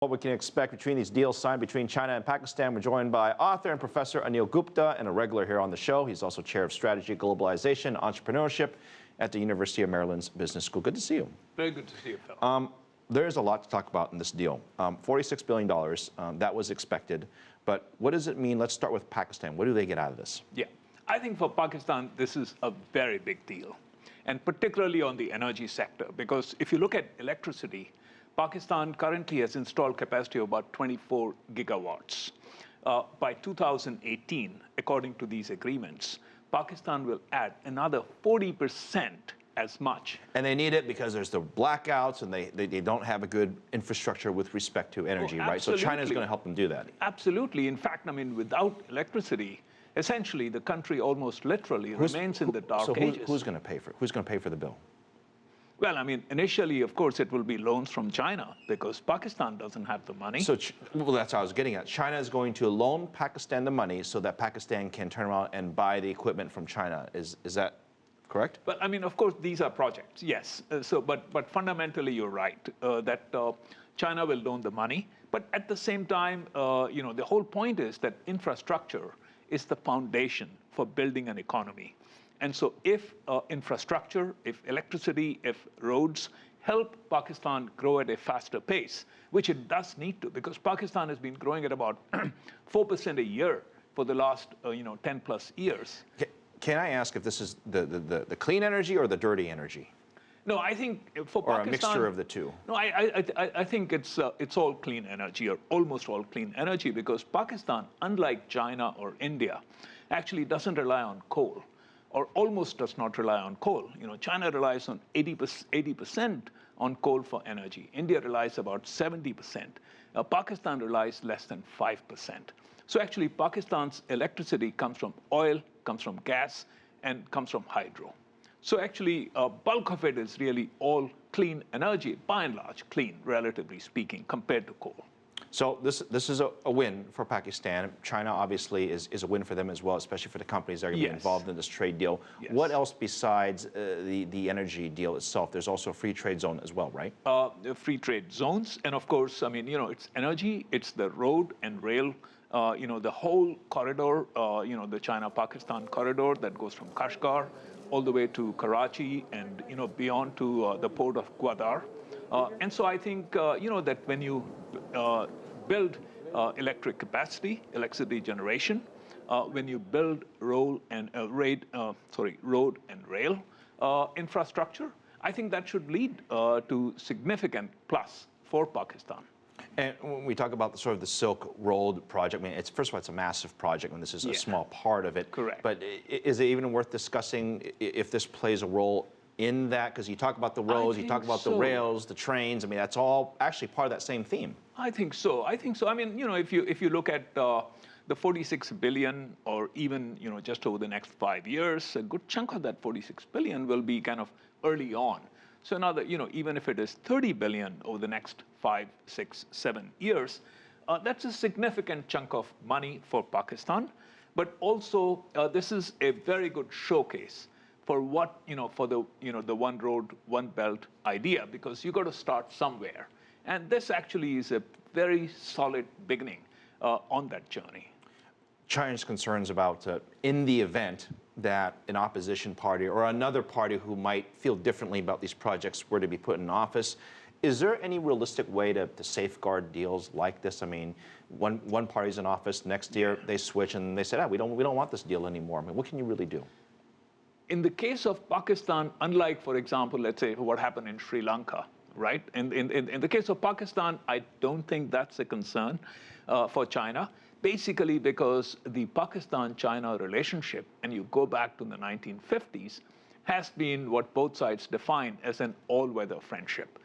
What we can expect between these deals signed between China and Pakistan. We're joined by author and Professor Anil Gupta, and a regular here on the show. He's also chair of strategy, globalization, and entrepreneurship at the University of Maryland's Business School. Good to see you. Very good to see you, Phil. There's a lot to talk about in this deal. $46 billion, that was expected. But what does it mean? Let's start with Pakistan. What do they get out of this? Yeah, I think for Pakistan, this is a very big deal, and particularly on the energy sector, because if you look at electricity, Pakistan currently has installed capacity of about 24 gigawatts. By 2018, according to these agreements, Pakistan will add another 40% as much. And they need it because there's the blackouts and they don't have a good infrastructure with respect to energy, right? So China is going to help them do that. Absolutely. In fact, I mean, without electricity, essentially the country almost literally remains in the dark ages. Who's going to pay for it? Who's going to pay for the bill? Well, I mean, initially, of course, it will be loans from China because Pakistan doesn't have the money. So, well, that's what I was getting at. China is going to loan Pakistan the money so that Pakistan can turn around and buy the equipment from China. Is that correct? But I mean, of course, these are projects, yes. But fundamentally, you're right that China will loan the money. But at the same time, the whole point is that infrastructure is the foundation for building an economy. And so if infrastructure, if electricity, if roads help Pakistan grow at a faster pace, which it does need to, because Pakistan has been growing at about 4% a year for the last 10 plus years. Can I ask if this is the clean energy or the dirty energy? No, I think for Pakistan, or a mixture of the two. No, I think it's all clean energy, or almost all clean energy, because Pakistan, unlike China or India, actually doesn't rely on coal, or almost does not rely on coal. China relies on 80% on coal for energy. India relies about 70%. Pakistan relies less than 5%. So actually, Pakistan's electricity comes from oil, comes from gas, and comes from hydro. So actually, bulk of it is really all clean energy, by and large clean, relatively speaking, compared to coal. So this is a win for Pakistan. China obviously is a win for them as well, especially for the companies that are going to be involved in this trade deal. Yes. What else besides the energy deal itself? There's also a free trade zone as well, right? Free trade zones, and of course, I mean, it's energy, it's the road and rail, the whole corridor, the China-Pakistan corridor that goes from Kashgar all the way to Karachi and beyond to the port of Gwadar. And so I think that when you build electric capacity, electricity generation, when you build road and rail infrastructure, I think that should lead to significant plus for Pakistan. And when we talk about the Silk Road project, I mean, first of all, it's a massive project, and this is a small part of it. Correct. But is it even worth discussing if this plays a role in that? Because you talk about the roads, you talk about the rails, the trains. I mean, that's all actually part of that same theme. I think so. I mean, if you look at the 46 billion, or even just over the next 5 years, a good chunk of that 46 billion will be kind of early on. So another, even if it is 30 billion over the next 5, 6, 7 years, that's a significant chunk of money for Pakistan. But also, this is a very good showcase for what, for the one road, one belt idea, because you got to start somewhere. And this actually is a very solid beginning on that journey. China's concerns about, in the event that an opposition party or another party who might feel differently about these projects were to be put in office, is there any realistic way to safeguard deals like this? I mean, one party's in office, next year they switch and they say, we don't want this deal anymore. I mean, what can you really do? In the case of Pakistan, unlike, for example, let's say what happened in Sri Lanka, right? In the case of Pakistan, I don't think that's a concern for China, basically because the Pakistan-China relationship, and you go back to the 1950s, has been what both sides define as an all-weather friendship.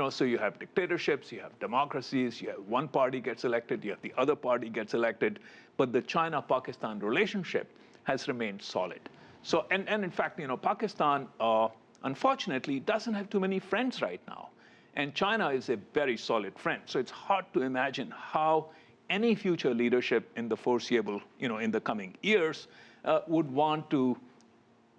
So you have dictatorships, you have democracies, you have one party gets elected, you have the other party gets elected, but the China-Pakistan relationship has remained solid. So, and in fact, Pakistan, unfortunately, doesn't have too many friends right now. And China is a very solid friend. So it's hard to imagine how any future leadership in the foreseeable, in the coming years, would want to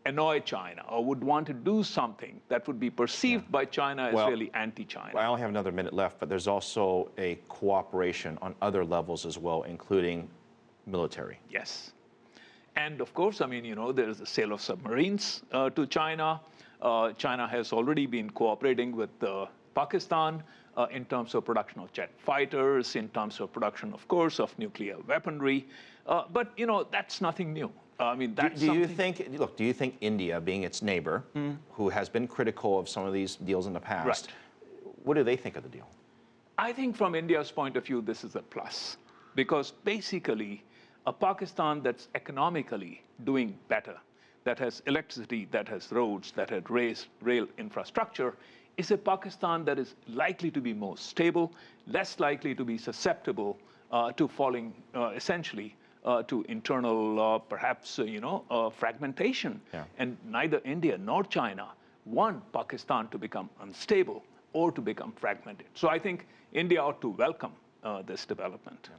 annoy China or would want to do something that would be perceived by China as really anti-China. Well, I only have another minute left, but there's also a cooperation on other levels as well, including military. Yes. And of course, I mean, you know, there is the sale of submarines to China. China has already been cooperating with Pakistan in terms of production of jet fighters, in terms of production, of course, of nuclear weaponry. But, you know, that's nothing new. I mean, that's do you think India, being its neighbor, who has been critical of some of these deals in the past, what do they think of the deal? I think from India's point of view, this is a plus. Because basically, a Pakistan that's economically doing better, that has electricity, that has roads, that has rail infrastructure, is a Pakistan that is likely to be more stable, less likely to be susceptible to falling, essentially, to internal, perhaps, fragmentation. Yeah. And neither India nor China want Pakistan to become unstable or to become fragmented. So I think India ought to welcome this development.